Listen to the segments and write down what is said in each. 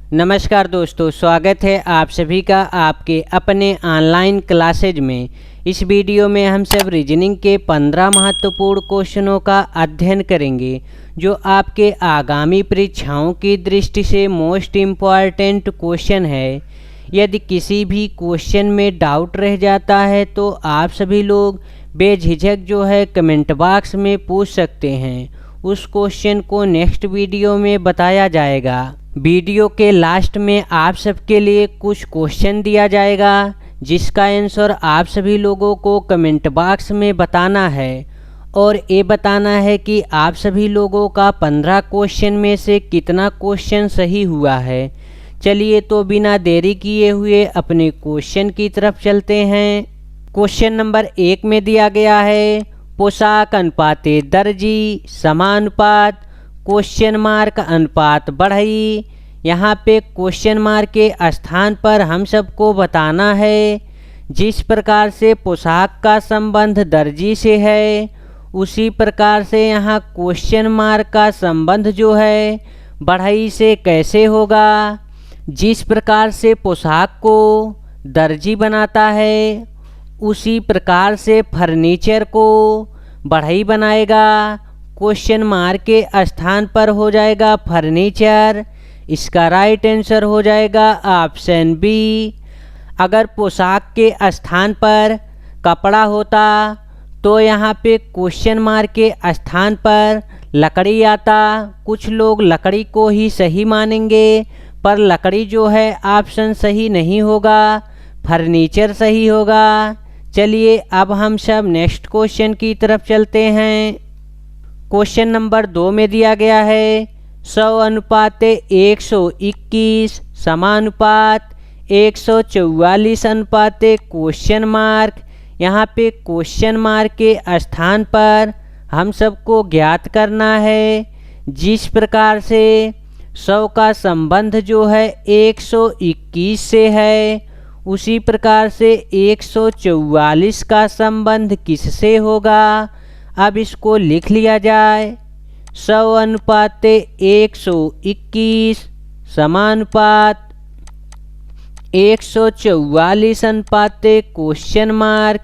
नमस्कार दोस्तों, स्वागत है आप सभी का आपके अपने ऑनलाइन क्लासेज में। इस वीडियो में हम सब रीजनिंग के 15 महत्वपूर्ण क्वेश्चनों का अध्ययन करेंगे जो आपके आगामी परीक्षाओं की दृष्टि से मोस्ट इम्पॉर्टेंट क्वेश्चन है। यदि किसी भी क्वेश्चन में डाउट रह जाता है तो आप सभी लोग बेझिझक जो है कमेंट बॉक्स में पूछ सकते हैं। उस क्वेश्चन को नेक्स्ट वीडियो में बताया जाएगा। वीडियो के लास्ट में आप सबके लिए कुछ क्वेश्चन दिया जाएगा जिसका आंसर आप सभी लोगों को कमेंट बॉक्स में बताना है और ये बताना है कि आप सभी लोगों का 15 क्वेश्चन में से कितना क्वेश्चन सही हुआ है। चलिए तो बिना देरी किए हुए अपने क्वेश्चन की तरफ चलते हैं। क्वेश्चन नंबर 1 में दिया गया है पोशाक अनुपाते दर्जी समानुपात क्वेश्चन मार्क अनुपात बढ़ई। यहाँ पे क्वेश्चन मार्क के स्थान पर हम सबको बताना है जिस प्रकार से पोशाक का संबंध दर्जी से है उसी प्रकार से यहाँ क्वेश्चन मार्क का संबंध जो है बढ़ई से कैसे होगा। जिस प्रकार से पोशाक को दर्जी बनाता है उसी प्रकार से फर्नीचर को बढ़ई बनाएगा। क्वेश्चन मार्क के स्थान पर हो जाएगा फर्नीचर। इसका राइट आंसर हो जाएगा ऑप्शन बी। अगर पोशाक के स्थान पर कपड़ा होता तो यहाँ पे क्वेश्चन मार्क के स्थान पर लकड़ी आता। कुछ लोग लकड़ी को ही सही मानेंगे पर लकड़ी जो है ऑप्शन सही नहीं होगा, फर्नीचर सही होगा। चलिए अब हम सब नेक्स्ट क्वेश्चन की तरफ चलते हैं। क्वेश्चन नंबर 2 में दिया गया है 100 अनुपाते 121 समानुपात 144 अनुपाते क्वेश्चन मार्क। यहाँ पे क्वेश्चन मार्क के स्थान पर हम सबको ज्ञात करना है जिस प्रकार से 100 का संबंध जो है 121 से है उसी प्रकार से 144 का संबंध किससे होगा। अब इसको लिख लिया जाए 100 अनुपाते 121 समानुपात 144 अनुपाते क्वेश्चन मार्क।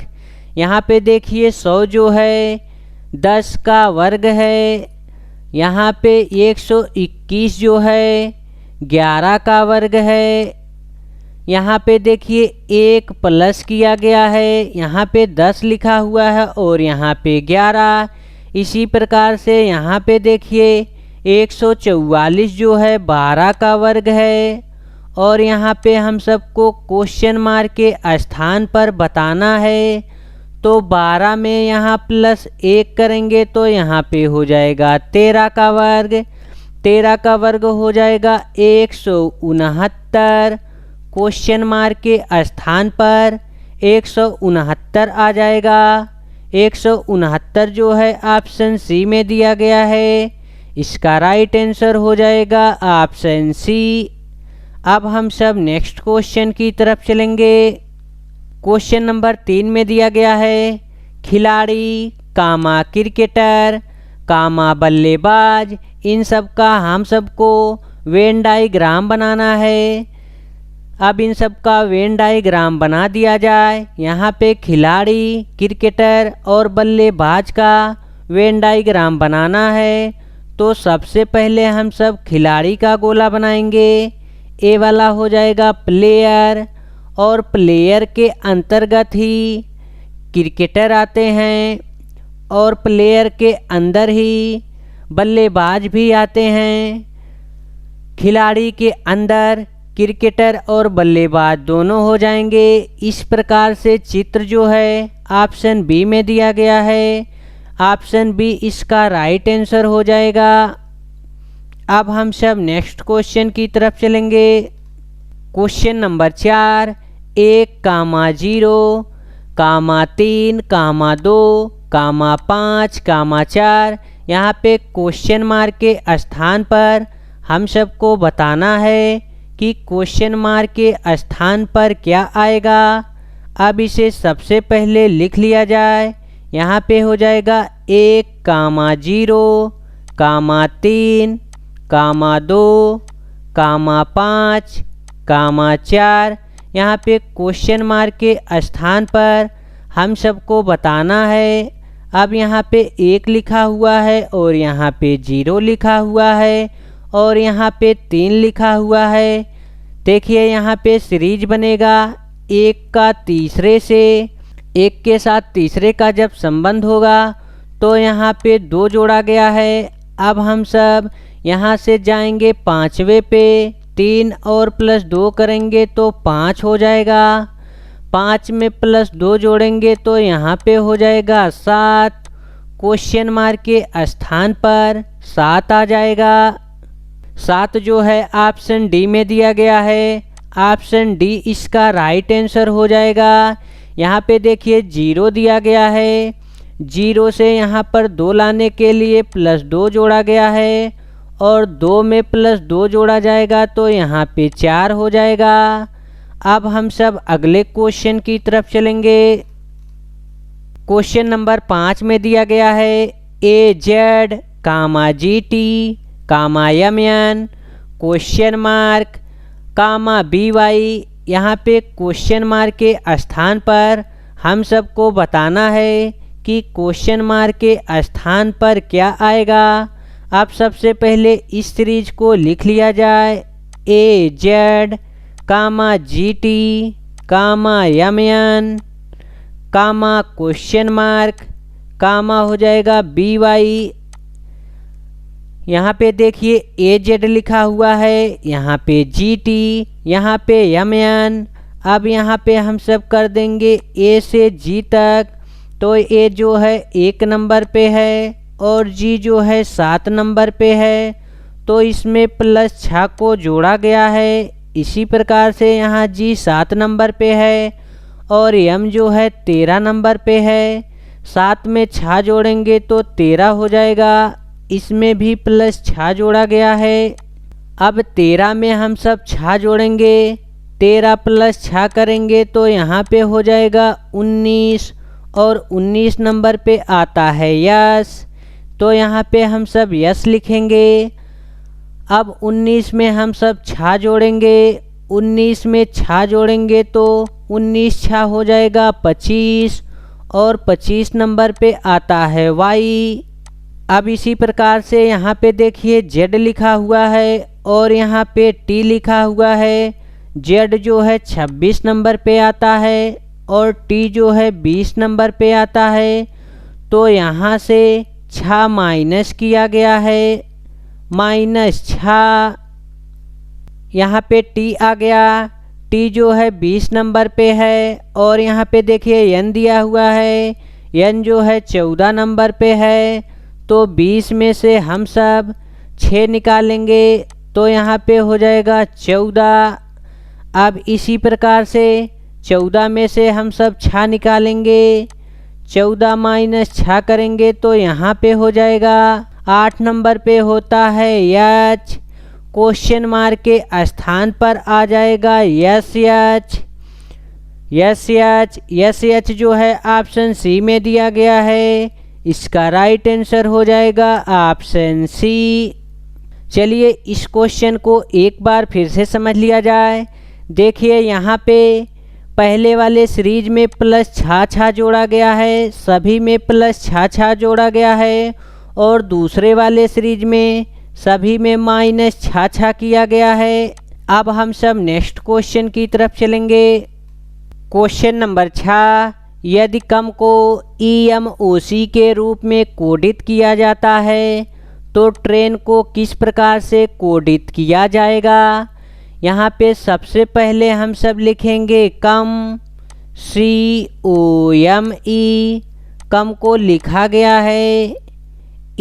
यहाँ पे देखिए 100 जो है 10 का वर्ग है, यहाँ पे 121 जो है 11 का वर्ग है। यहाँ पे देखिए 1 प्लस किया गया है, यहाँ पे 10 लिखा हुआ है और यहाँ पे 11। इसी प्रकार से यहाँ पे देखिए 144 जो है 12 का वर्ग है और यहाँ पे हम सबको क्वेश्चन मार्क के स्थान पर बताना है तो 12 में यहाँ प्लस 1 करेंगे तो यहाँ पे हो जाएगा 13 का वर्ग। 13 का वर्ग हो जाएगा 169। क्वेश्चन मार्क के स्थान पर 169 आ जाएगा। 169 जो है ऑप्शन सी में दिया गया है। इसका राइट आंसर हो जाएगा ऑप्शन सी। अब हम सब नेक्स्ट क्वेश्चन की तरफ चलेंगे। क्वेश्चन नंबर 3 में दिया गया है खिलाड़ी कामा क्रिकेटर कामा बल्लेबाज, इन सब का हम सबको वेन डायग्राम बनाना है। अब इन सब का वेन डायग्राम बना दिया जाए। यहाँ पे खिलाड़ी, क्रिकेटर और बल्लेबाज का वेन डायग्राम बनाना है तो सबसे पहले हम सब खिलाड़ी का गोला बनाएंगे। ए वाला हो जाएगा प्लेयर और प्लेयर के अंतर्गत ही क्रिकेटर आते हैं और प्लेयर के अंदर ही बल्लेबाज भी आते हैं। खिलाड़ी के अंदर क्रिकेटर और बल्लेबाज दोनों हो जाएंगे। इस प्रकार से चित्र जो है ऑप्शन बी में दिया गया है। ऑप्शन बी इसका राइट आंसर हो जाएगा। अब हम सब नेक्स्ट क्वेश्चन की तरफ चलेंगे। क्वेश्चन नंबर 4 1 कामा 0 कामा 3 कामा 2 कामा 5 कामा 4। यहाँ पे क्वेश्चन मार्क के स्थान पर हम सबको बताना है कि क्वेश्चन मार्क के स्थान पर क्या आएगा। अब इसे सबसे पहले लिख लिया जाए। यहाँ पे हो जाएगा 1 कामा 0 कामा 3 कामा 2 5, 4। यहाँ पे क्वेश्चन मार्क के स्थान पर हम सबको बताना है। अब यहाँ पे 1 लिखा हुआ है और यहाँ पे 0 लिखा हुआ है और यहाँ पे 3 लिखा हुआ है। देखिए यहाँ पे सीरीज बनेगा 1 का तीसरे से, 1 के साथ तीसरे का जब संबंध होगा तो यहाँ पे 2 जोड़ा गया है। अब हम सब यहाँ से जाएंगे 5वें पे, 3 और +2 करेंगे तो 5 हो जाएगा। 5 में +2 जोड़ेंगे तो यहाँ पे हो जाएगा 7। क्वेश्चन मार्क के स्थान पर 7 आ जाएगा। 7 जो है ऑप्शन डी में दिया गया है। ऑप्शन डी इसका राइट आंसर हो जाएगा। यहाँ पे देखिए 0 दिया गया है। 0 से यहाँ पर 2 लाने के लिए +2 जोड़ा गया है और 2 में +2 जोड़ा जाएगा तो यहाँ पे 4 हो जाएगा। अब हम सब अगले क्वेश्चन की तरफ चलेंगे। क्वेश्चन नंबर 5 में दिया गया है AZ, GT, MN, question mark, BY। यहाँ पे क्वेश्चन मार्क के स्थान पर हम सबको बताना है कि क्वेश्चन मार्क के स्थान पर क्या आएगा। अब सबसे पहले इस सीरीज को लिख लिया जाए। AZ, GT, MN, question mark, हो जाएगा BY। यहाँ पे देखिए AZ लिखा हुआ है, यहाँ पे GT, यहाँ पे MN। अब यहाँ पे हम सब कर देंगे A से G तक, तो A जो है 1 नंबर पे है और G जो है 7 नंबर पे है, तो इसमें +6 को जोड़ा गया है। इसी प्रकार से यहाँ G 7 नंबर पे है और M जो है 13 नंबर पे है। 7 में 6 जोड़ेंगे तो 13 हो जाएगा। इसमें भी +6 जोड़ा गया है। अब 13 में हम सब 6 जोड़ेंगे, 13 + 6 करेंगे तो यहाँ पे हो जाएगा 19 और 19 नंबर पे आता है यस, तो यहाँ पे हम सब यस लिखेंगे। अब 19 में हम सब 6 जोड़ेंगे, 19 में 6 जोड़ेंगे तो 19 6 हो जाएगा 25 और 25 नंबर पे आता है वाई। अब इसी प्रकार से यहाँ पे देखिए जेड लिखा हुआ है और यहाँ पे टी लिखा हुआ है। जेड जो है 26 नंबर पे आता है और टी जो है 20 नंबर पे आता है, तो यहाँ से 6 माइनस किया गया है, -6। यहाँ पे टी आ गया, टी जो है 20 नंबर पे है और यहाँ पे देखिए एन दिया हुआ है, एन जो है 14 नंबर पे है, तो 20 में से हम सब 6 निकालेंगे तो यहाँ पे हो जाएगा 14। अब इसी प्रकार से 14 में से हम सब 6 निकालेंगे, 14 - 6 करेंगे तो यहाँ पे हो जाएगा 8 नंबर पे होता है एच। क्वेश्चन मार्क के स्थान पर आ जाएगा एस एच। एस एच जो है ऑप्शन सी में दिया गया है, इसका राइट आंसर हो जाएगा ऑप्शन सी। चलिए इस क्वेश्चन को एक बार फिर से समझ लिया जाए। देखिए यहाँ पे पहले वाले सीरीज में +6 जोड़ा गया है, सभी में +6 जोड़ा गया है, और दूसरे वाले सीरीज में सभी में -6 किया गया है। अब हम सब नेक्स्ट क्वेश्चन की तरफ चलेंगे। क्वेश्चन नंबर 6, यदि कम को EMOC के रूप में कोडित किया जाता है तो ट्रेन को किस प्रकार से कोडित किया जाएगा। यहाँ पे सबसे पहले हम सब लिखेंगे कम, COME, कम को लिखा गया है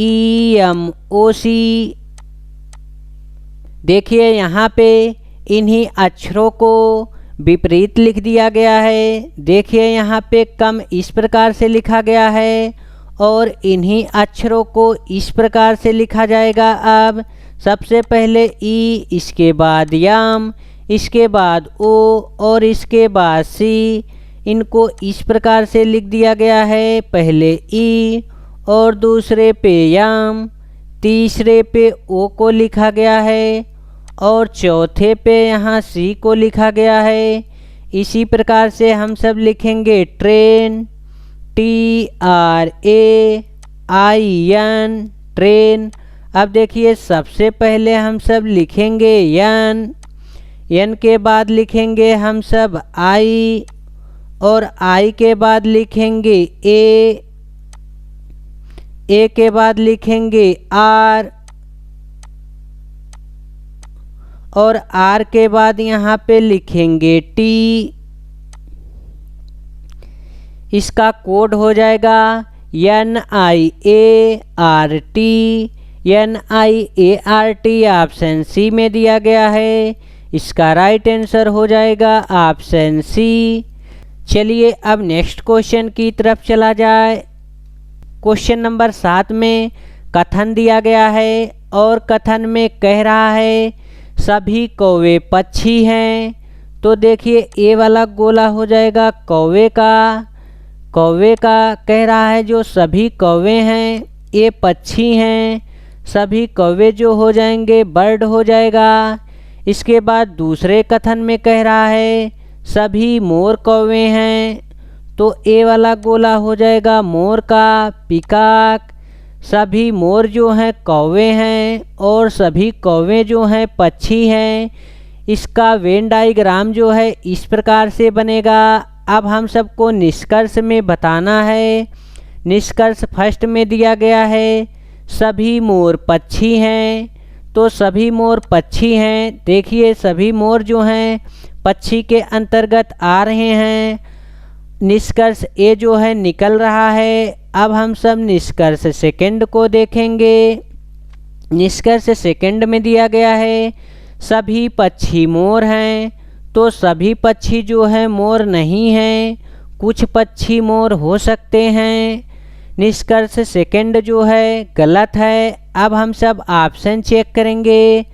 EMOC। देखिए यहाँ पे इन्हीं अक्षरों को विपरीत लिख दिया गया है। देखिए यहाँ पे कम इस प्रकार से लिखा गया है और इन्हीं अक्षरों को इस प्रकार से लिखा जाएगा। अब सबसे पहले ई, इसके बाद यम, इसके बाद ओ और इसके बाद सी, इनको इस प्रकार से लिख दिया गया है। पहले ई और दूसरे पे यम, तीसरे पे ओ को लिखा गया है और चौथे पे यहाँ सी को लिखा गया है। इसी प्रकार से हम सब लिखेंगे ट्रेन, TRAIN, ट्रेन। अब देखिए सबसे पहले हम सब लिखेंगे एन के बाद लिखेंगे हम सब आई, और आई के बाद लिखेंगे ए के बाद लिखेंगे आर, और आर के बाद यहाँ पे लिखेंगे टी। इसका कोड हो जाएगा NIART, NIART ऑप्शन सी में दिया गया है। इसका राइट आंसर हो जाएगा ऑप्शन सी। चलिए अब नेक्स्ट क्वेश्चन की तरफ चला जाए। क्वेश्चन नंबर 7 में कथन दिया गया है और कथन में कह रहा है सभी कौवे पक्षी हैं। तो देखिए ए वाला गोला हो जाएगा कौवे का कह रहा है जो सभी कौवे हैं ये पक्षी हैं। सभी कौवे जो हो जाएंगे बर्ड हो जाएगा। इसके बाद दूसरे कथन में कह रहा है सभी मोर कौवे हैं। तो ए वाला गोला हो जाएगा मोर का, पीकॉक। सभी मोर जो हैं कौवे हैं और सभी कौवे जो हैं पक्षी हैं। इसका वेन डायग्राम जो है इस प्रकार से बनेगा। अब हम सबको निष्कर्ष में बताना है। निष्कर्ष फर्स्ट में दिया गया है सभी मोर पक्षी हैं। तो सभी मोर पक्षी हैं। देखिए सभी मोर जो हैं पक्षी के अंतर्गत आ रहे हैं। निष्कर्ष ए जो है निकल रहा है। अब हम सब निष्कर्ष सेकंड को देखेंगे। निष्कर्ष सेकंड में दिया गया है सभी पक्षी मोर हैं। तो सभी पक्षी जो है मोर नहीं हैं, कुछ पक्षी मोर हो सकते हैं। निष्कर्ष सेकंड जो है गलत है। अब हम सब ऑप्शन चेक करेंगे।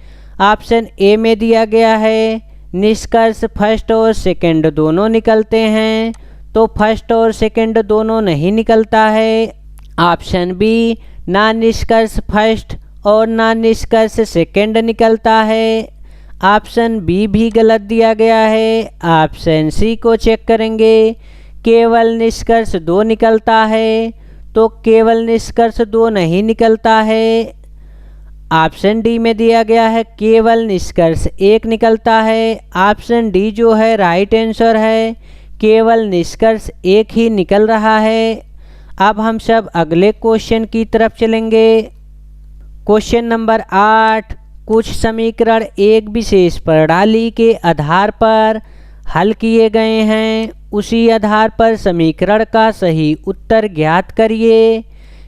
ऑप्शन ए में दिया गया है निष्कर्ष फर्स्ट और सेकंड दोनों निकलते हैं। तो फर्स्ट और सेकंड दोनों नहीं निकलता है। ऑप्शन बी ना निष्कर्ष फर्स्ट और ना निष्कर्ष सेकंड निकलता है। ऑप्शन बी भी गलत दिया गया है। ऑप्शन सी को चेक करेंगे। केवल निष्कर्ष 2 निकलता है। तो केवल निष्कर्ष 2 नहीं निकलता है। ऑप्शन डी में दिया गया है केवल निष्कर्ष 1 निकलता है। ऑप्शन डी जो है राइट आंसर है। केवल निष्कर्ष 1 ही निकल रहा है। अब हम सब अगले क्वेश्चन की तरफ चलेंगे। क्वेश्चन नंबर 8 कुछ समीकरण एक विशेष प्रणाली के आधार पर हल किए गए हैं। उसी आधार पर समीकरण का सही उत्तर ज्ञात करिए।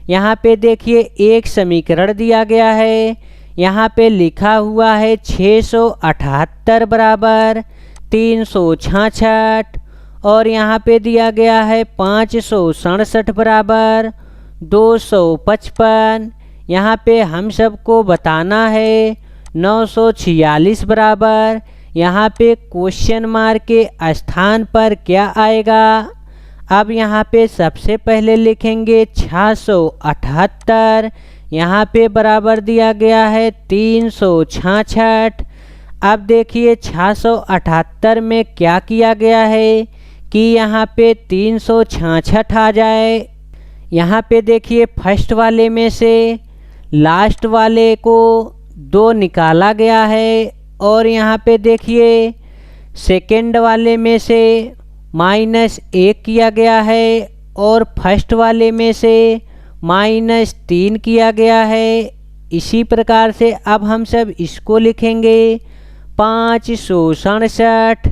यहाँ पे देखिए एक समीकरण दिया गया है। यहाँ पे लिखा हुआ है 678 बराबर 366, और यहाँ पे दिया गया है 567 बराबर 255। यहाँ पे हम सबको बताना है 946 बराबर। यहाँ पे क्वेश्चन मार्क के स्थान पर क्या आएगा। अब यहाँ पे सबसे पहले लिखेंगे 678। यहाँ पे बराबर दिया गया है 366। अब देखिए 678 में क्या किया गया है कि यहाँ पे 366 आ जाए। यहाँ पे देखिए फर्स्ट वाले में से लास्ट वाले को 2 निकाला गया है, और यहाँ पे देखिए सेकंड वाले में से -1 किया गया है, और फर्स्ट वाले में से -3 किया गया है। इसी प्रकार से अब हम सब इसको लिखेंगे 567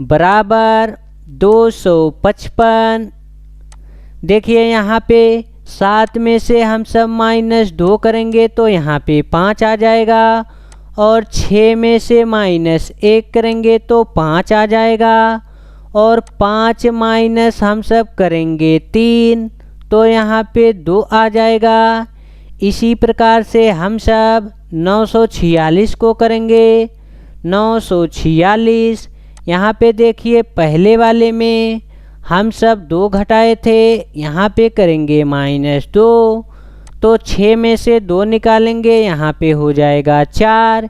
बराबर 255। देखिए यहाँ पे 7 में से हम सब -2 करेंगे तो यहाँ पे 5 आ जाएगा, और 6 में से -1 करेंगे तो 5 आ जाएगा, और 5 माइनस हम सब करेंगे 3 तो यहाँ पे 2 आ जाएगा। इसी प्रकार से हम सब 946 को करेंगे 946। यहाँ पे देखिए पहले वाले में हम सब 2 घटाए थे, यहाँ पे करेंगे -2, तो 6 में से 2 निकालेंगे यहाँ पे हो जाएगा 4।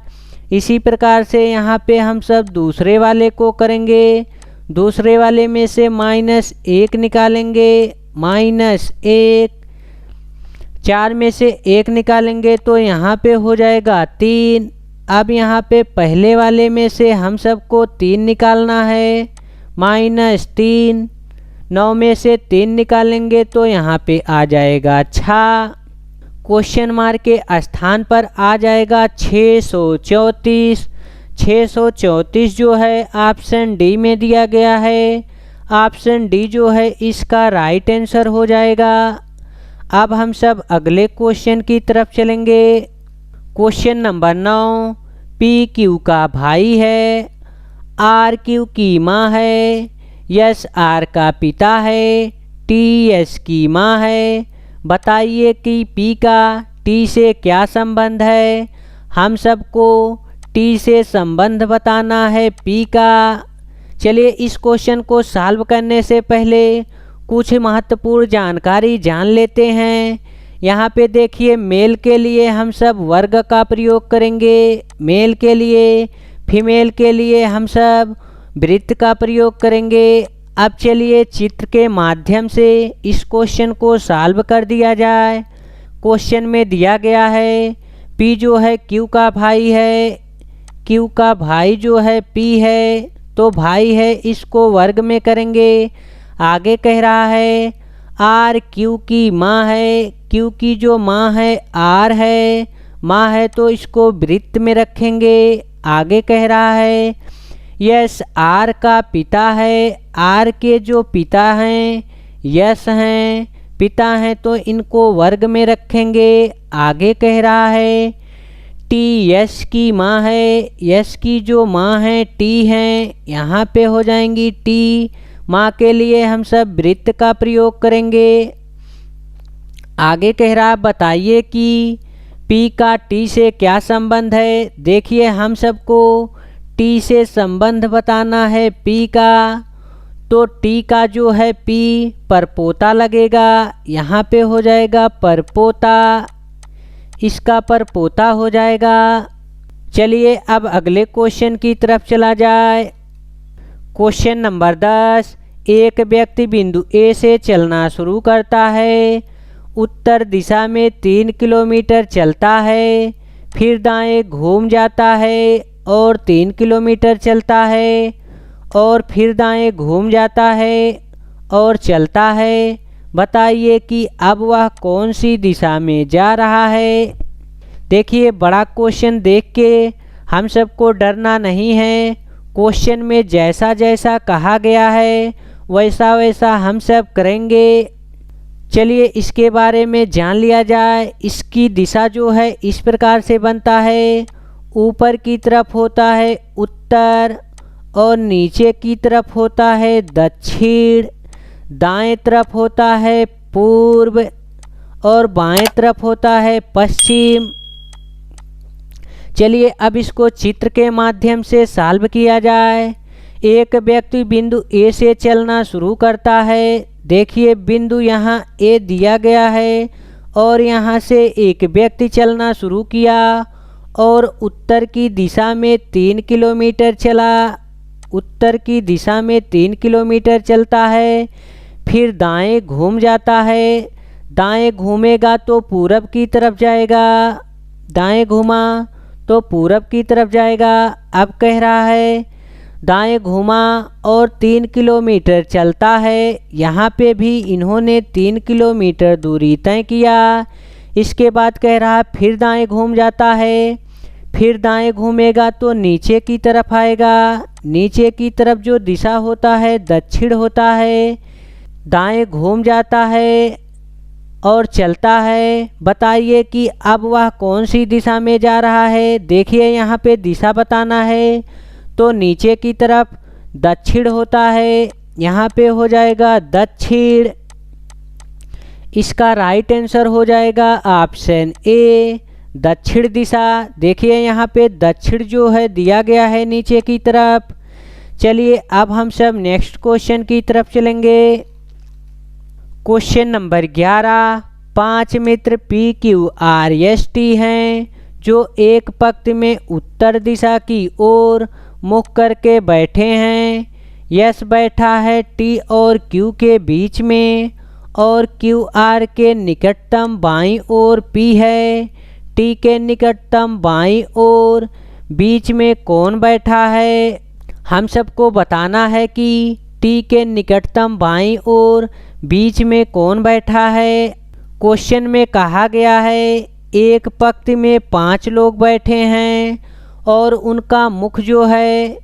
इसी प्रकार से यहाँ पे हम सब दूसरे वाले को करेंगे। दूसरे वाले में से -1 निकालेंगे, -1, 4 में से 1 निकालेंगे तो यहाँ पे हो जाएगा 3। अब यहाँ पे पहले वाले में से हम सबको 3 निकालना है, -3। 9 में से 3 निकालेंगे तो यहाँ पे आ जाएगा 6। क्वेश्चन मार्क के स्थान पर आ जाएगा 634। 634 जो है ऑप्शन डी में दिया गया है। ऑप्शन डी जो है इसका राइट आंसर हो जाएगा। अब हम सब अगले क्वेश्चन की तरफ चलेंगे। क्वेश्चन नंबर 9, पी क्यू का भाई है, आर क्यू की माँ है, यस आर का पिता है, टी एस की माँ है। बताइए कि पी का टी से क्या संबंध है। हम सबको टी से संबंध बताना है पी का। चलिए इस क्वेश्चन को सॉल्व करने से पहले कुछ महत्वपूर्ण जानकारी जान लेते हैं। यहाँ पे देखिए मेल के लिए हम सब वर्ग का प्रयोग करेंगे, मेल के लिए, फीमेल के लिए हम सब वृत्त का प्रयोग करेंगे। अब चलिए चित्र के माध्यम से इस क्वेश्चन को सॉल्व कर दिया जाए। क्वेश्चन में दिया गया है पी जो है क्यू का भाई है, क्यू का भाई जो है पी है, तो भाई है इसको वर्ग में करेंगे। आगे कह रहा है आर क्यू की माँ है, क्यू की जो माँ है आर है, माँ है तो इसको वृत्त में रखेंगे। आगे कह रहा है यस आर का पिता है, आर के जो पिता हैं यस हैं, पिता हैं तो इनको वर्ग में रखेंगे। आगे कह रहा है टी यस की माँ है, यस की जो माँ है टी हैं, यहाँ पे हो जाएंगी टी। माँ के लिए हम सब वृत्त का प्रयोग करेंगे। आगे कह रहा बताइए कि पी का टी से क्या संबंध है। देखिए हम सबको टी से संबंध बताना है पी का, तो टी का जो है पी परपोता लगेगा, यहाँ पे हो जाएगा परपोता, इसका परपोता हो जाएगा। चलिए अब अगले क्वेश्चन की तरफ चला जाए। क्वेश्चन नंबर 10, एक व्यक्ति बिंदु ए से चलना शुरू करता है, उत्तर दिशा में 3 किलोमीटर चलता है, फिर दाएं घूम जाता है और 3 किलोमीटर चलता है, और फिर दाएं घूम जाता है और चलता है। बताइए कि अब वह कौन सी दिशा में जा रहा है। देखिए बड़ा क्वेश्चन देख के हम सबको डरना नहीं है। क्वेश्चन में जैसा जैसा कहा गया है वैसा वैसा हम सब करेंगे। चलिए इसके बारे में जान लिया जाए। इसकी दिशा जो है इस प्रकार से बनता है, ऊपर की तरफ होता है उत्तर और नीचे की तरफ होता है दक्षिण, दाएं तरफ होता है पूर्व और बाएं तरफ होता है पश्चिम। चलिए अब इसको चित्र के माध्यम से सॉल्व किया जाए। एक व्यक्ति बिंदु ए से चलना शुरू करता है। देखिए बिंदु यहाँ ए दिया गया है और यहाँ से एक व्यक्ति चलना शुरू किया और उत्तर की दिशा में 3 किलोमीटर चला, उत्तर की दिशा में 3 किलोमीटर चलता है, फिर दाएं घूम जाता है, दाएं घूमेगा तो पूरब की तरफ जाएगा, दाएं घूमा तो पूरब की तरफ जाएगा। अब कह रहा है दाएं घूमा और 3 किलोमीटर चलता है। यहाँ पे भी इन्होंने 3 किलोमीटर दूरी तय किया। इसके बाद कह रहा फिर दाएं घूम जाता है, फिर दाएं घूमेगा तो नीचे की तरफ आएगा, नीचे की तरफ जो दिशा होता है दक्षिण होता है, दाएं घूम जाता है और चलता है। बताइए कि अब वह कौन सी दिशा में जा रहा है। देखिए यहाँ पे दिशा बताना है तो नीचे की तरफ दक्षिण होता है, यहाँ पे हो जाएगा दक्षिण। इसका राइट आंसर हो जाएगा ऑप्शन ए दक्षिण दिशा। देखिए यहाँ पे दक्षिण जो है दिया गया है नीचे की तरफ। चलिए अब हम सब नेक्स्ट क्वेश्चन की तरफ चलेंगे। क्वेश्चन नंबर 11, 5 मित्र P Q R S T हैं जो एक पंक्ति में उत्तर दिशा की ओर मुख करके बैठे हैं। यस बैठा है टी और क्यू के बीच में और क्यू आर के निकटतम बाईं ओर पी है। टी के निकटतम बाईं ओर बीच में कौन बैठा है? हम सबको बताना है कि टी के निकटतम बाईं ओर बीच में कौन बैठा है। क्वेश्चन में कहा गया है एक पंक्ति में 5 लोग बैठे हैं और उनका मुख जो है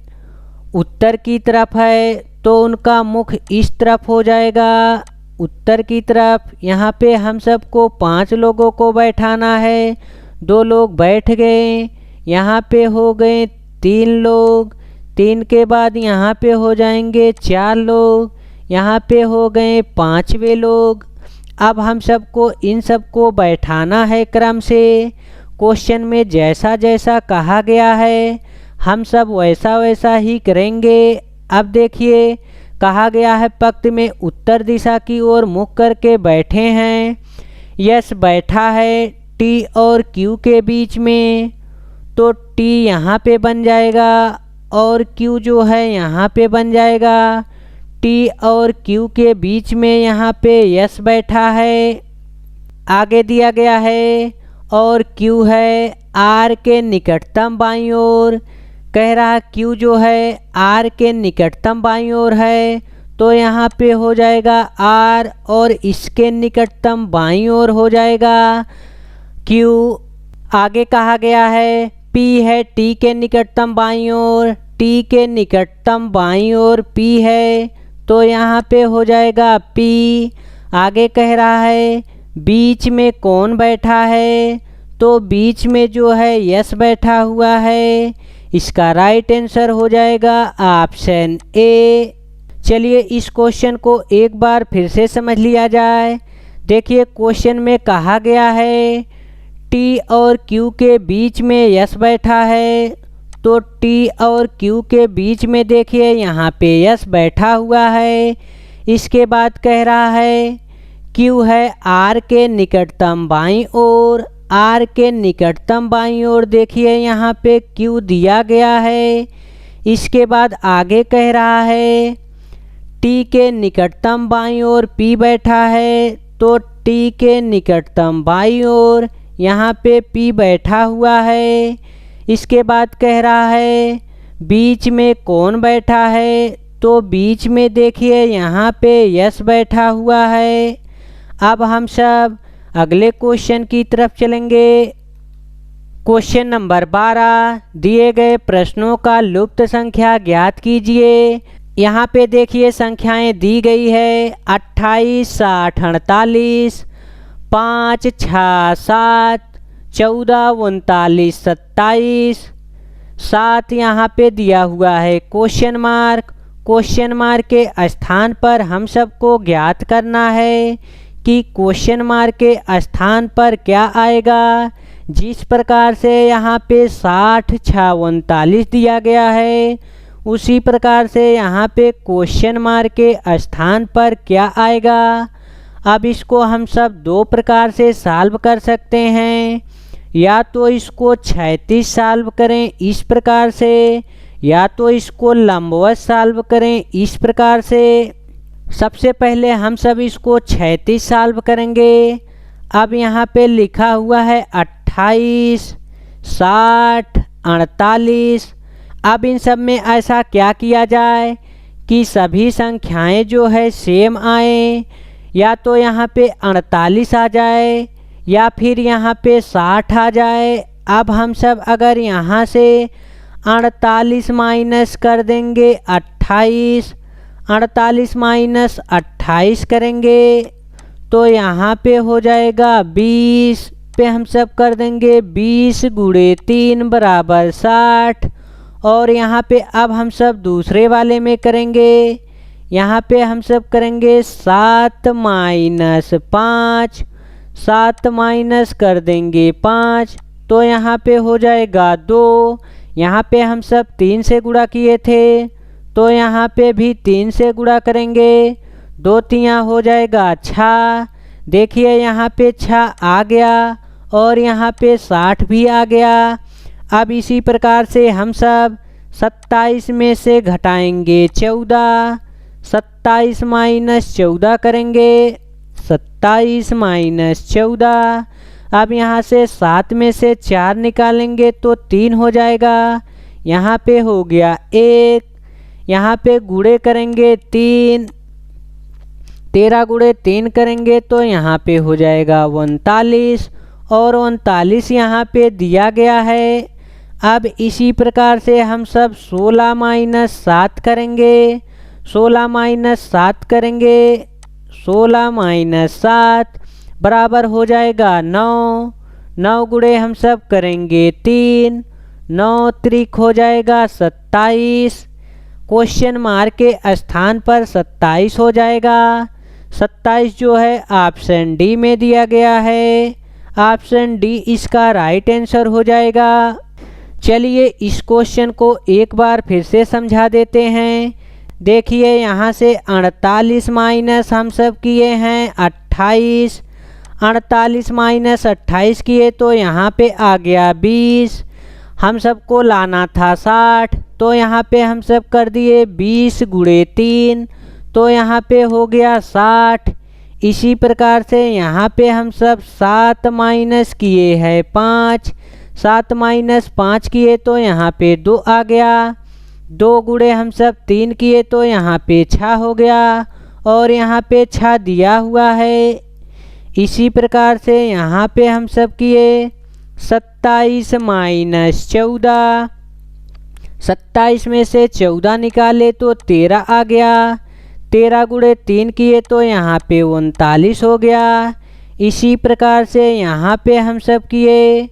उत्तर की तरफ है, तो उनका मुख इस तरफ हो जाएगा, उत्तर की तरफ। यहाँ पे हम सबको 5 लोगों को बैठाना है। 2 लोग बैठ गए, यहाँ पे हो गए 3 लोग, 3 के बाद यहाँ पे हो जाएंगे 4 लोग, यहाँ पे हो गए 5वें लोग। अब हम सबको इन सबको बैठाना है क्रम से। क्वेश्चन में जैसा जैसा कहा गया है हम सब वैसा वैसा ही करेंगे। अब देखिए कहा गया है पंक्ति में उत्तर दिशा की ओर मुख करके बैठे हैं। यस बैठा है टी और क्यू के बीच में, तो टी यहाँ पे बन जाएगा और क्यू जो है यहाँ पे बन जाएगा। टी और क्यू के बीच में यहाँ पे यस बैठा है। आगे दिया गया है और क्यू है आर के निकटतम बाईं ओर। कह रहा क्यू जो है आर के निकटतम बाईं ओर है, तो यहाँ पे हो जाएगा आर और इसके निकटतम बाईं ओर हो जाएगा क्यू। आगे कहा गया है पी है टी के निकटतम बाईं ओर, टी के निकटतम बाईं ओर पी है, तो यहाँ पे हो जाएगा पी। आगे कह रहा है बीच में कौन बैठा है, तो बीच में जो है यस बैठा हुआ है। इसका राइट आंसर हो जाएगा ऑप्शन ए। चलिए इस क्वेश्चन को एक बार फिर से समझ लिया जाए। देखिए क्वेश्चन में कहा गया है टी और क्यू के बीच में यस बैठा है, तो टी और क्यू के बीच में देखिए यहाँ पे यस बैठा हुआ है। इसके बाद कह रहा है क्यू है आर के निकटतम बाईं ओर, आर के निकटतम बाईं ओर देखिए यहाँ पे क्यू दिया गया है। इसके बाद आगे कह रहा है टी के निकटतम बाईं ओर पी बैठा है, तो टी के निकटतम बाईं ओर यहाँ पे पी बैठा हुआ है। इसके बाद कह रहा है बीच में कौन बैठा है, तो बीच में देखिए यहाँ पे यस बैठा हुआ है। अब हम सब अगले क्वेश्चन की तरफ चलेंगे। क्वेश्चन नंबर 12, दिए गए प्रश्नों का लुप्त संख्या ज्ञात कीजिए। यहाँ पे देखिए संख्याएं दी गई है 28, 60, 48, 5, 6, 7, 14, 39, 27, 7 यहाँ पे दिया हुआ है क्वेश्चन मार्क। क्वेश्चन मार्क के स्थान पर हम सबको ज्ञात करना है कि क्वेश्चन मार्क के स्थान पर क्या आएगा। जिस प्रकार से यहाँ पे 60, 6, 39 दिया गया है, उसी प्रकार से यहाँ पे क्वेश्चन मार्क के स्थान पर क्या आएगा। अब इसको हम सब 2 प्रकार से सॉल्व कर सकते हैं। या तो इसको 36 सॉल्व करें इस प्रकार से, या तो इसको लंबवत सॉल्व करें इस प्रकार से। सबसे पहले हम सब इसको 36 सॉल्व करेंगे। अब यहाँ पे लिखा हुआ है 28, 60, 48। अब इन सब में ऐसा क्या किया जाए कि सभी संख्याएं जो है सेम आए। या तो यहाँ पे 48 आ जाए या फिर यहाँ पे 60 आ जाए। अब हम सब अगर यहाँ से 48 माइनस कर देंगे 28, 48 माइनस 28 करेंगे तो यहाँ पे हो जाएगा 20 पे हम सब कर देंगे 20 गुणे 3 बराबर 60। और यहाँ पे अब हम सब दूसरे वाले में करेंगे। यहाँ पे हम सब करेंगे 7 माइनस 5, 7 माइनस कर देंगे 5 तो यहाँ पे हो जाएगा 2। यहाँ पे हम सब 3 से गुणा किए थे तो यहाँ पे भी 3 से गुणा करेंगे। 2 तियाँ हो जाएगा 6। देखिए यहाँ पे 6 आ गया और यहाँ पे 60 भी आ गया। अब इसी प्रकार से हम सब 27 में से घटाएंगे 14, 27 माइनस 14 करेंगे, 27 माइनस 14। अब यहाँ से 7 में से 4 निकालेंगे तो 3 हो जाएगा, यहाँ पे हो गया 1, यहाँ पे गुणे करेंगे 3, 13 गुणे 3 करेंगे तो यहाँ पे हो जाएगा 39, और 39 यहाँ पे दिया गया है। अब इसी प्रकार से हम सब 16 माइनस 7 करेंगे, 16 माइनस 7 करेंगे, 16 माइनस 7 बराबर हो जाएगा 9, 9 गुणे हम सब करेंगे 3, 9 त्रिक हो जाएगा 27, क्वेश्चन मार्क के स्थान पर 27 हो जाएगा। 27 जो है ऑप्शन डी में दिया गया है, ऑप्शन डी इसका राइट आंसर हो जाएगा। चलिए इस क्वेश्चन को एक बार फिर से समझा देते हैं। देखिए यहाँ से 48 माइनस हम सब किए हैं 28, 48 माइनस 28 किए तो यहाँ पे आ गया 20, हम सबको लाना था 60 तो यहाँ पे हम सब कर दिए 20 गुणे 3 तो यहाँ पे हो गया 60। इसी प्रकार से यहाँ पे हम सब 7 माइनस किए हैं 5, 7 माइनस 5 किए तो यहाँ पे 2 आ गया, 2 गुणे हम सब 3 किए तो यहाँ पे 6 हो गया, और यहाँ पे 6 दिया हुआ है। इसी प्रकार से यहाँ पे हम सब किए 27 माइनस 14, 27 में से 14 निकाले तो 13 आ गया, 13 गुणे 3 किए तो यहाँ पे 39 हो गया। इसी प्रकार से यहाँ पे हम सब किए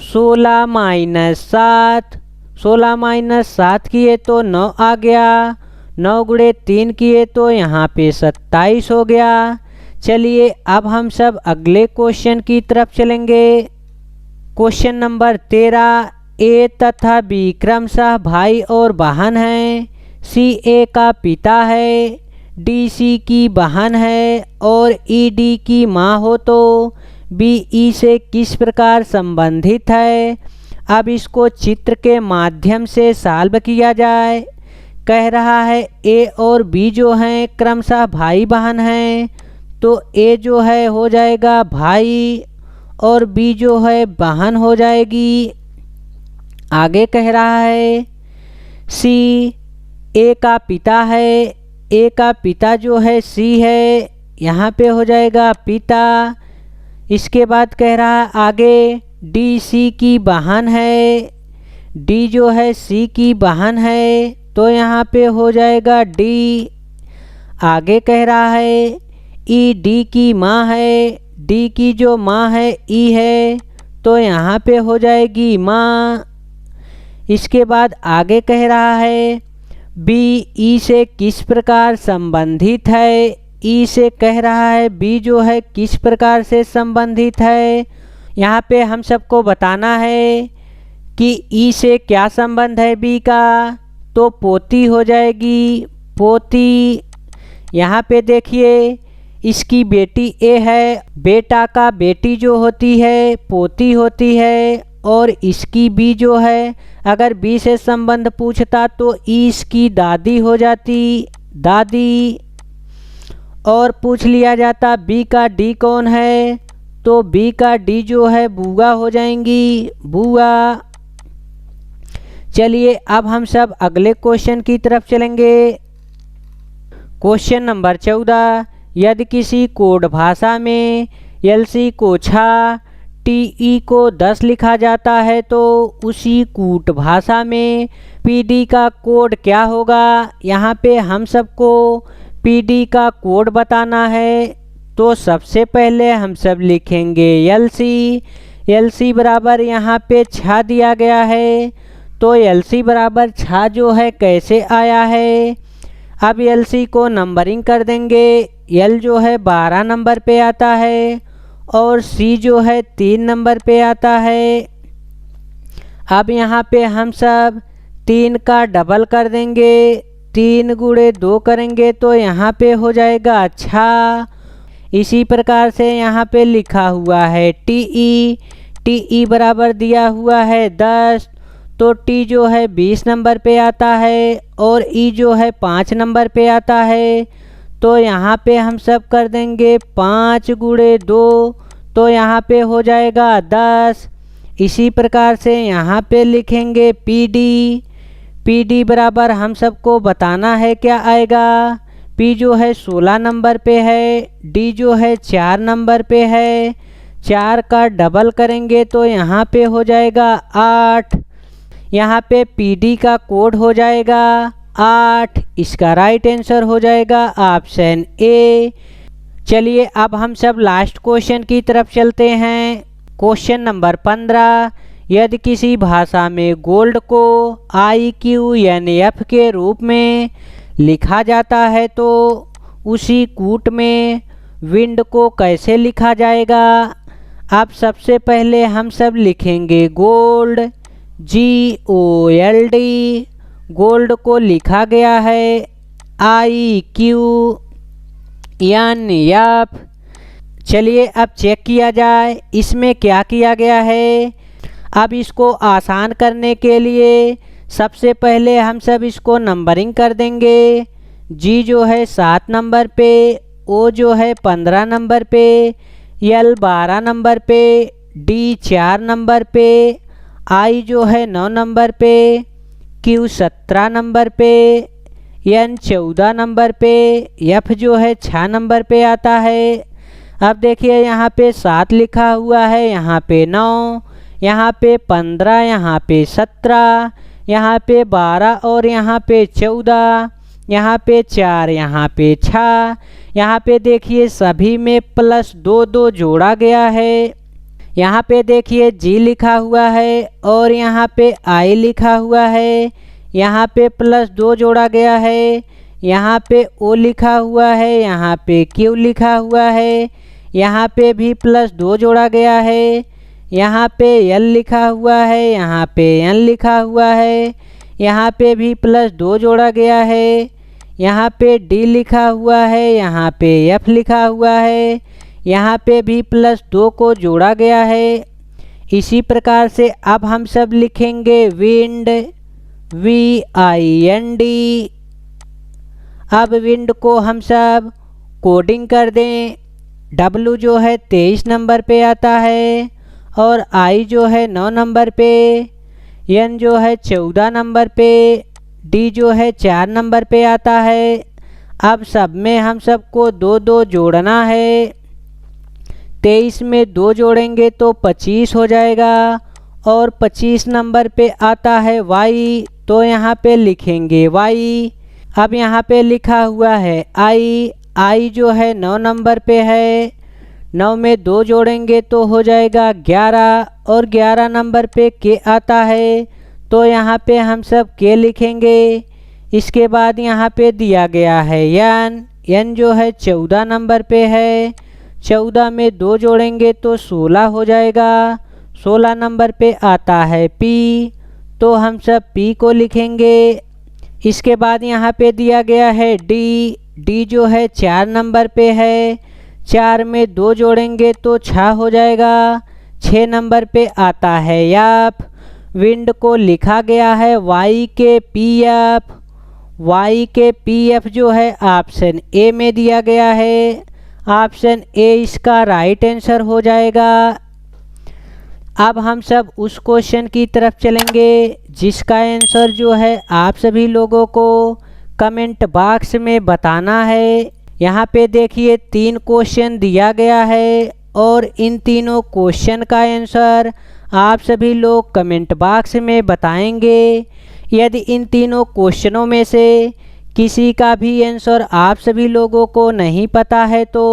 16 माइनस 7, 16 माइनस 7 किए तो 9 आ गया, 9 गुणे 3 किए तो यहाँ पे 27 हो गया। चलिए अब हम सब अगले क्वेश्चन की तरफ चलेंगे। क्वेश्चन नंबर 13, ए तथा बी क्रमशः भाई और बहन हैं। सी ए का पिता है, डी सी की बहन है और ई डी की माँ हो तो बी ई से किस प्रकार संबंधित है। अब इसको चित्र के माध्यम से सॉल्व किया जाए। कह रहा है ए और बी जो हैं क्रमशः भाई बहन हैं, तो ए जो है हो जाएगा भाई और बी जो है बहन हो जाएगी। आगे कह रहा है सी ए का पिता है, ए का पिता जो है सी है, यहाँ पे हो जाएगा पिता। इसके बाद कह रहा है आगे डी सी की बहन है, डी जो है सी की बहन है तो यहाँ पे हो जाएगा डी। आगे कह रहा है ई डी की माँ है, डी की जो माँ है ई है तो यहाँ पे हो जाएगी माँ। इसके बाद आगे कह रहा है बी ई से किस प्रकार संबंधित है। ई से कह रहा है बी जो है किस प्रकार से संबंधित है। यहाँ पे हम सबको बताना है कि ई से क्या संबंध है बी का, तो पोती हो जाएगी पोती। यहाँ पे देखिए इसकी बेटी ए है, बेटा का बेटी जो होती है पोती होती है, और इसकी बी जो है अगर बी से संबंध पूछता तो ई इसकी दादी हो जाती दादी, और पूछ लिया जाता बी का डी कौन है तो बी का डी जो है बुआ हो जाएंगी बुआ। चलिए अब हम सब अगले क्वेश्चन की तरफ चलेंगे। क्वेश्चन नंबर 14, यदि किसी कोड भाषा में एलसी को 6 टीई को 10 लिखा जाता है तो उसी कूट भाषा में पीडी का कोड क्या होगा। यहाँ पे हम सबको पीडी का कोड बताना है, तो सबसे पहले हम सब लिखेंगे एलसी। एलसी बराबर यहाँ पे 6 दिया गया है, तो एलसी बराबर 6 जो है कैसे आया है। अब एलसी को नंबरिंग कर देंगे। एल जो है 12 नंबर पे आता है और सी जो है 3 नंबर पे आता है। अब यहाँ पे हम सब 3 का डबल कर देंगे, 3 गुणे 2 करेंगे तो यहाँ पे हो जाएगा 6। इसी प्रकार से यहाँ पे लिखा हुआ है टीई, टी ई बराबर दिया हुआ है 10, तो टी जो है 20 नंबर पे आता है और ई जो है 5 नंबर पे आता है। तो यहाँ पे हम सब कर देंगे 5 गुणे 2, तो यहाँ पे हो जाएगा 10। इसी प्रकार से यहाँ पे लिखेंगे पी डी। पी डी बराबर हम सबको बताना है क्या आएगा। पी जो है 16 नंबर पे है, डी जो है 4 नंबर पे है। 4 का डबल करेंगे तो यहाँ पे हो जाएगा 8। यहाँ पे पी डी का कोड हो जाएगा 8। इसका राइट आंसर हो जाएगा ऑप्शन ए। चलिए अब हम सब लास्ट क्वेश्चन की तरफ चलते हैं। क्वेश्चन नंबर 15, यदि किसी भाषा में गोल्ड को IQNF के रूप में लिखा जाता है तो उसी कूट में विंड को कैसे लिखा जाएगा। अब सबसे पहले हम सब लिखेंगे गोल्ड, GOLD। गोल्ड को लिखा गया है IQNF। चलिए अब चेक किया जाए इसमें क्या किया गया है। अब इसको आसान करने के लिए सबसे पहले हम सब इसको नंबरिंग कर देंगे। जी जो है 7 नंबर पे, ओ जो है 15 नंबर पे, L 12 नंबर पे, D 4 नंबर पे, I जो है 9 नंबर पे, Q 17 नंबर पे, N 14 नंबर पे, F जो है 6 नंबर पे आता है। अब देखिए यहाँ पे 7 लिखा हुआ है, यहाँ पे 9, यहाँ पे 15, यहाँ पे 17, यहाँ पे 12 और यहाँ पे 14, यहाँ पे 4, यहाँ पे 6। यहाँ पे देखिए सभी में +2 जोड़ा गया है। यहाँ पे देखिए जी लिखा हुआ है और यहाँ पे आई लिखा हुआ है। यहाँ पे +2 जोड़ा गया है। यहाँ पे ओ लिखा हुआ है, यहाँ पे क्यू लिखा हुआ है। यहाँ पे भी +2 जोड़ा गया है। यहाँ पे एल लिखा हुआ है, यहाँ पे एन लिखा हुआ है। यहाँ पे भी +2 जोड़ा गया है। यहाँ पे डी लिखा हुआ है, यहाँ पे एफ लिखा हुआ है। यहाँ पे भी +2 को जोड़ा गया है। इसी प्रकार से अब हम सब लिखेंगे विंड, VIND। अब विंड को हम सब कोडिंग कर दें। W जो है 23 नंबर पे आता है और I जो है 9 नंबर पे, N जो है 14 नंबर पे, D जो है 4 नंबर पे आता है। अब सब में हम सबको 2 जोड़ना है। 23 में 2 जोड़ेंगे तो 25 हो जाएगा और 25 नंबर पे आता है Y, तो यहाँ पे लिखेंगे Y। अब यहाँ पे लिखा हुआ है I जो है 9 नंबर पे है। 9 में 2 जोड़ेंगे तो हो जाएगा 11 और 11 नंबर पे के आता है, तो यहाँ पे हम सब के लिखेंगे। इसके बाद यहाँ पे दिया गया है N जो है 14 नंबर पे है। 14 में 2 जोड़ेंगे तो 16 हो जाएगा। 16 नंबर पे आता है P, तो हम सब P को लिखेंगे। इसके बाद यहाँ पे दिया गया है D जो है 4 नंबर पे है। 4 में 2 जोड़ेंगे तो 6 हो जाएगा। 6 नंबर पे आता है F। विंड को लिखा गया है Y के PF। Y के PF जो है ऑप्शन ए में दिया गया है। ऑप्शन ए इसका राइट आंसर हो जाएगा। अब हम सब उस क्वेश्चन की तरफ चलेंगे जिसका आंसर जो है आप सभी लोगों को कमेंट बॉक्स में बताना है। यहाँ पे देखिए 3 क्वेश्चन दिया गया है और इन तीनों क्वेश्चन का आंसर आप सभी लोग कमेंट बॉक्स में बताएंगे। यदि इन तीनों क्वेश्चनों में से किसी का भी आंसर आप सभी लोगों को नहीं पता है तो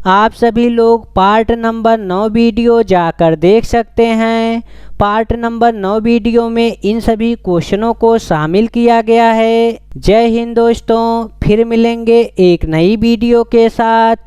आप सभी लोग पार्ट नंबर 9 वीडियो जाकर देख सकते हैं। पार्ट नंबर 9 वीडियो में इन सभी क्वेश्चनों को शामिल किया गया है। जय हिंद दोस्तों, फिर मिलेंगे एक नई वीडियो के साथ।